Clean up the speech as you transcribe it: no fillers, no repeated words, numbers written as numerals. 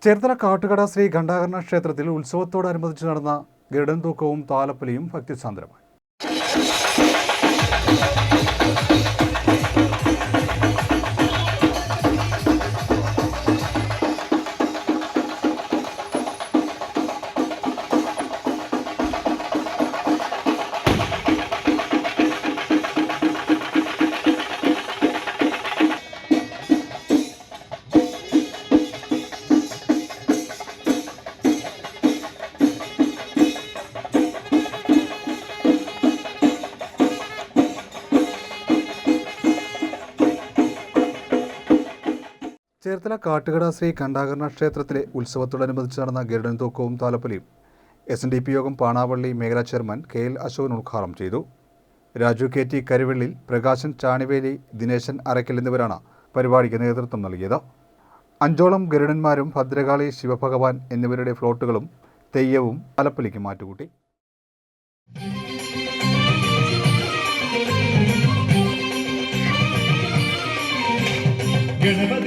ചേർത്തല കാട്ടുകട ശ്രീ ഘണ്ടാകർണ ക്ഷേത്രത്തിൽ ഉത്സവത്തോടനുബന്ധിച്ച് നടന്ന ഗരുഡൻ തൂക്കവും താലപ്പൊലിയും ഭക്തിസാന്ദ്രമായി. ചേർത്തല കാട്ടുകട ശ്രീ ഘണ്ടാകർണ ക്ഷേത്രത്തിലെ ഉത്സവത്തോടനുബന്ധിച്ച് നടന്ന ഗരുഡൻ തൂക്കവും താലപ്പൊലിയും SNDP യോഗം പാണാവള്ളി മേഖലാ ചെയർമാൻ KL അശോകൻ ഉദ്ഘാടനം ചെയ്തു. രാജു KT കരുവെള്ളിൽ, പ്രകാശൻ ചാണിവേലി, ദിനേശൻ അറയ്ക്കൽ എന്നിവരാണ് പരിപാടിക്ക് നേതൃത്വം നൽകിയത്. 5 ഓളം ഗരുഡന്മാരും ഭദ്രകാളി, ശിവഭഗവാൻ എന്നിവരുടെ ഫ്ലോട്ടുകളും തെയ്യവും താലപ്പൊലിക്ക് മാറ്റുകൂട്ടി. ഗണപതി